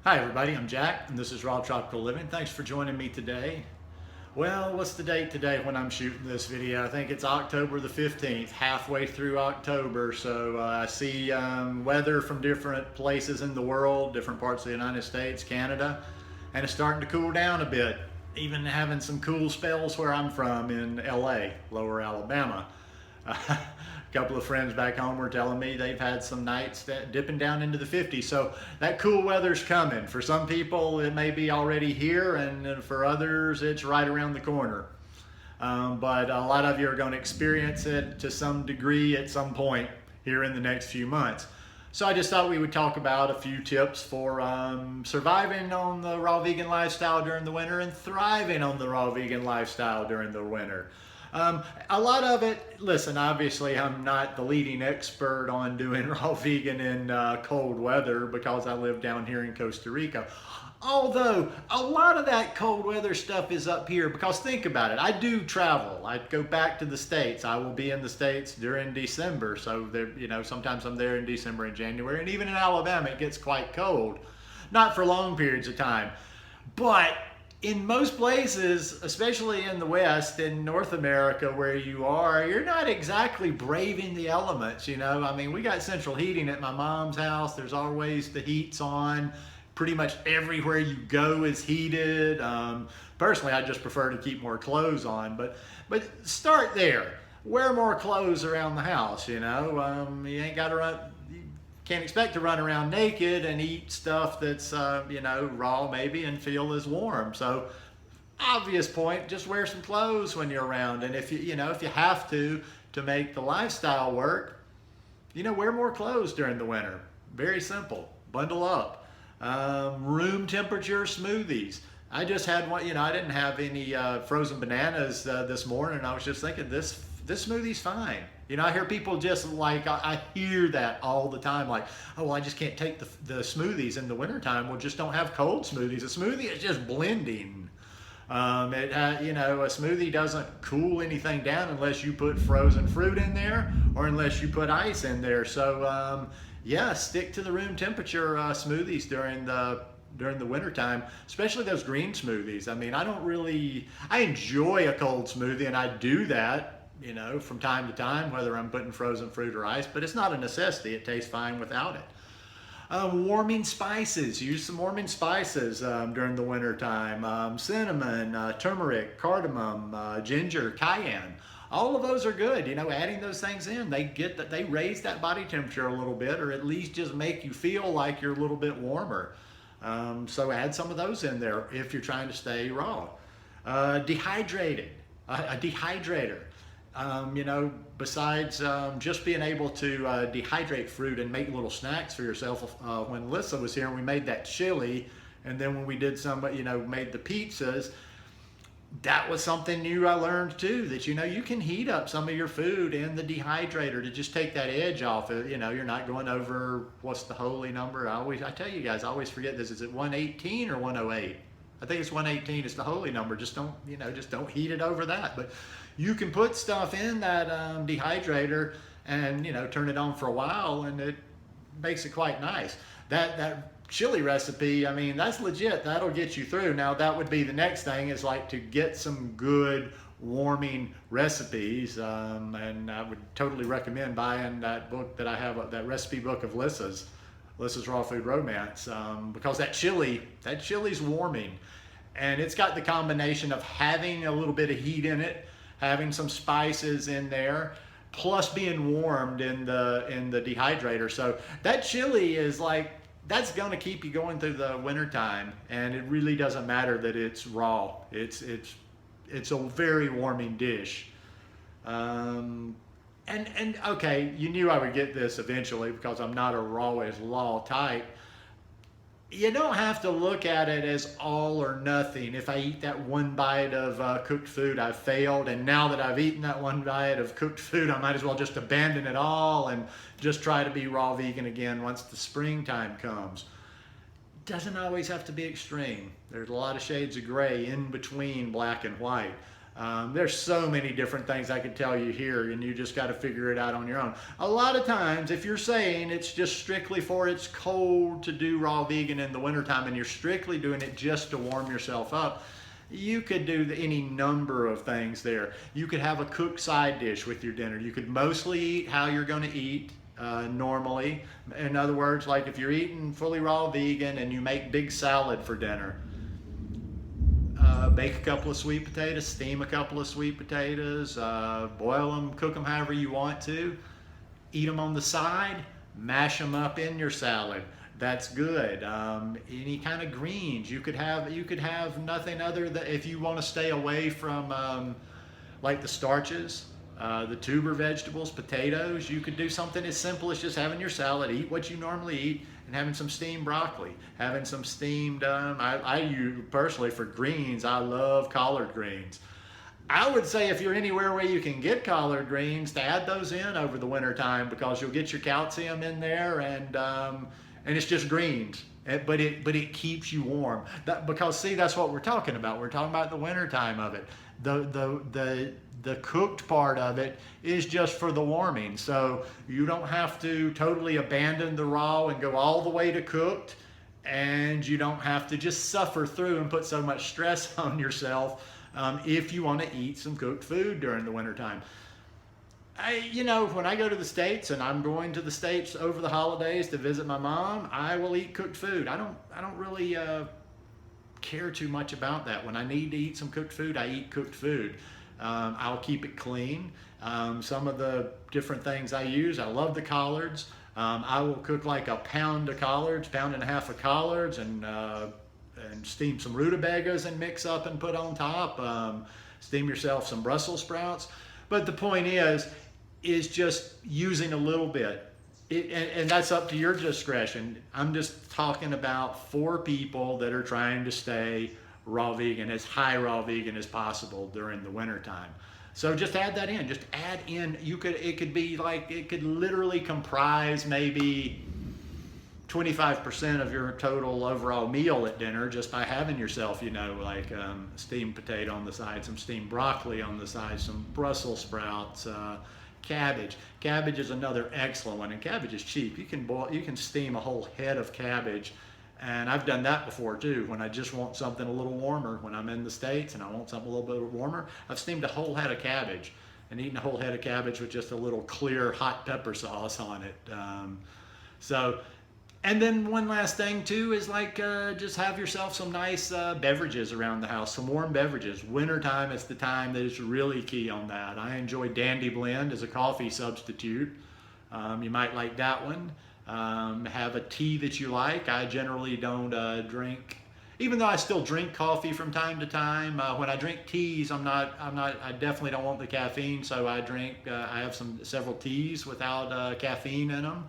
Hi everybody, I'm Jack and this is Raw Tropical Living. Thanks for joining me today. Well, what's the date today when I'm shooting this video? I think it's October the 15th, halfway through October. So I see weather from different places in the world, different parts of the United States, Canada, and it's starting to cool down a bit. Even having some cool spells where I'm from in LA, Lower Alabama. A couple of friends back home were telling me they've had some nights that dipping down into the 50s. So that cool weather's coming. For some people, it may be already here, and for others, it's right around the corner. But a lot of you are going to experience it to some degree at some point here in the next few months. So I just thought we would talk about a few tips for surviving on the raw vegan lifestyle during the winter and thriving on the raw vegan lifestyle during the winter. A lot of it, listen, obviously I'm not the leading expert on doing raw vegan in cold weather because I live down here in Costa Rica. Although a lot of that cold weather stuff is up here, because think about it, I do travel. I go back to the States. I will be in the States during December. So there, sometimes I'm there in December and January, and even in Alabama it gets quite cold. Not for long periods of time, but in most places, especially in the West, in North America where you are, you're not exactly braving the elements, I mean, we got central heating at my mom's house. There's always the heat's on. Pretty much everywhere you go is heated. Personally, I just prefer to keep more clothes on, but start there. Wear more clothes around the house, you ain't got to run. Can't expect to run around naked and eat stuff that's raw maybe and feel as warm. So obvious point, just wear some clothes when you're around. And if you have to make the lifestyle work, wear more clothes during the winter. Very simple. Bundle up. Room temperature smoothies. I just had one, I didn't have any frozen bananas this morning. I was just thinking this smoothie's fine. I hear people just like, I hear that all the time, like, oh, well, I just can't take the smoothies in the wintertime. Well, just don't have cold smoothies. A smoothie is just blending. A smoothie doesn't cool anything down unless you put frozen fruit in there or unless you put ice in there. So, yeah, stick to the room temperature smoothies during the wintertime, especially those green smoothies. I mean, I enjoy a cold smoothie, and I do that, from time to time, whether I'm putting frozen fruit or ice, but it's not a necessity. It tastes fine without it. Warming spices. Use some warming spices during the winter time. Cinnamon, turmeric, cardamom, ginger, cayenne. All of those are good. Adding those things in, they raise that body temperature a little bit, or at least just make you feel like you're a little bit warmer. So add some of those in there if you're trying to stay raw. Dehydrated. A dehydrator. Besides just being able to dehydrate fruit and make little snacks for yourself. When Lissa was here and we made that chili, and then when we did made the pizzas, that was something new I learned too, that you can heat up some of your food in the dehydrator to just take that edge off. You're not going over, what's the holy number? I tell you guys, I always forget this. Is it 118 or 108? I think it's 118. It's the holy number. Just don't heat it over that. But you can put stuff in that dehydrator and turn it on for a while, and it makes it quite nice. That chili recipe, I mean, that's legit. That'll get you through. Now that would be the next thing, is like to get some good warming recipes, and I would totally recommend buying that book that I have, that recipe book of Lissa's Raw Food Romance, because that chili's warming, and it's got the combination of having a little bit of heat in it, having some spices in there, plus being warmed in the dehydrator. So that chili is like, that's going to keep you going through the wintertime, and it really doesn't matter that it's raw. It's a very warming dish. And okay, you knew I would get this eventually because I'm not a raw as law type. You don't have to look at it as all or nothing. If I eat that one bite of cooked food, I've failed. And now that I've eaten that one bite of cooked food, I might as well just abandon it all and just try to be raw vegan again once the springtime comes. Doesn't always have to be extreme. There's a lot of shades of gray in between black and white. There's so many different things I could tell you here, and you just got to figure it out on your own. A lot of times, if you're saying it's just strictly for it's cold to do raw vegan in the wintertime, and you're strictly doing it just to warm yourself up, you could do any number of things there. You could have a cooked side dish with your dinner. You could mostly eat how you're going to eat normally. In other words, like if you're eating fully raw vegan and you make big salad for dinner, bake a couple of sweet potatoes, steam a couple of sweet potatoes, boil them, cook them however you want to, eat them on the side, mash them up in your salad. That's good. Any kind of greens you could have nothing other than, if you want to stay away from like the starches, the tuber vegetables, potatoes, you could do something as simple as just having your salad, eat what you normally eat, and having some steamed broccoli, having some steamed, I use personally for greens, I love collard greens. I would say if you're anywhere where you can get collard greens, to add those in over the winter time, because you'll get your calcium in there, and it's just greens. But it keeps you warm. Because see, that's what we're talking about. We're talking about the winter time of it. The cooked part of it is just for the warming. So you don't have to totally abandon the raw and go all the way to cooked, and you don't have to just suffer through and put so much stress on yourself if you want to eat some cooked food during the wintertime. When I go to the States, and I'm going to the States over the holidays to visit my mom, I will eat cooked food. I don't really care too much about that. When I need to eat some cooked food, I eat cooked food. I'll keep it clean. Some of the different things I use, I love the collards. I will cook like a pound of collards, pound and a half of collards, and steam some rutabagas and mix up and put on top. Steam yourself some Brussels sprouts. But the point is just using a little bit. And that's up to your discretion. I'm just talking about for people that are trying to stay raw vegan, as high raw vegan as possible during the winter time. So just add that in. Just add in. It could literally comprise maybe 25% of your total overall meal at dinner, just by having yourself, like steamed potato on the side, some steamed broccoli on the side, some Brussels sprouts, cabbage. Cabbage is another excellent one, and cabbage is cheap. You can steam a whole head of cabbage. And I've done that before too, when I just want something a little warmer. When I'm in the States and I want something a little bit warmer, I've steamed a whole head of cabbage, and eaten a whole head of cabbage with just a little clear hot pepper sauce on it. And then one last thing too is just have yourself some nice beverages around the house, some warm beverages. Wintertime is the time that is really key on that. I enjoy Dandy Blend as a coffee substitute. You might like that one. Have a tea that you like. I generally don't drink, even though I still drink coffee from time to time. When I drink teas, I definitely don't want the caffeine, so I have several teas without caffeine in them.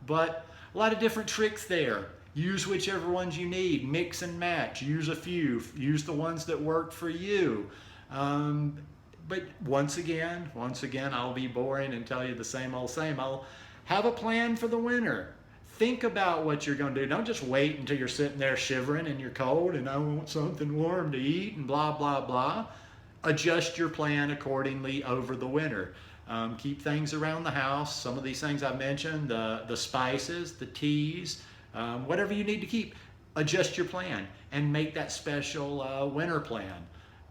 But a lot of different tricks there. Use whichever ones you need. Mix and match. Use a few. Use the ones that work for you. But once again, I'll be boring and tell you the same old. Have a plan for the winter. Think about what you're going to do. Don't just wait until you're sitting there shivering and you're cold and I want something warm to eat and blah, blah, blah. Adjust your plan accordingly over the winter. Keep things around the house. Some of these things I mentioned, the spices, the teas, whatever you need to keep. Adjust your plan and make that special winter plan.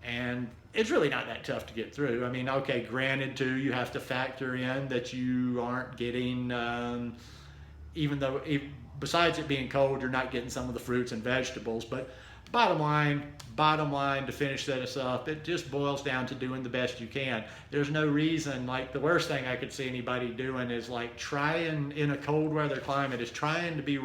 And it's really not that tough to get through. I mean, okay, granted too, you have to factor in that you aren't getting, even though, besides it being cold, you're not getting some of the fruits and vegetables. But bottom line, to finish this up, it just boils down to doing the best you can. There's no reason, the worst thing I could see anybody doing is trying in a cold weather climate, is trying to be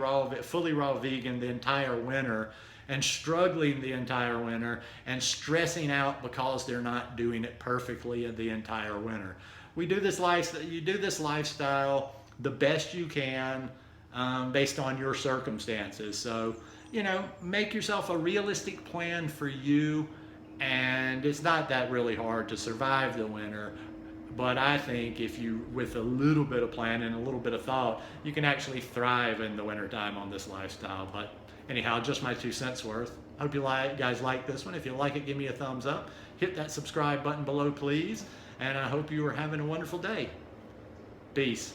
fully raw vegan the entire winter, and struggling the entire winter and stressing out because they're not doing it perfectly in the entire winter. You do this lifestyle the best you can based on your circumstances. So, make yourself a realistic plan for you, and it's not that really hard to survive the winter. But I think if you, with a little bit of planning and a little bit of thought, you can actually thrive in the wintertime on this lifestyle. But Anyhow, just my 2 cents worth. Hope you guys like this one. If you like it, give me a thumbs up. Hit that subscribe button below, please. And I hope you are having a wonderful day. Peace.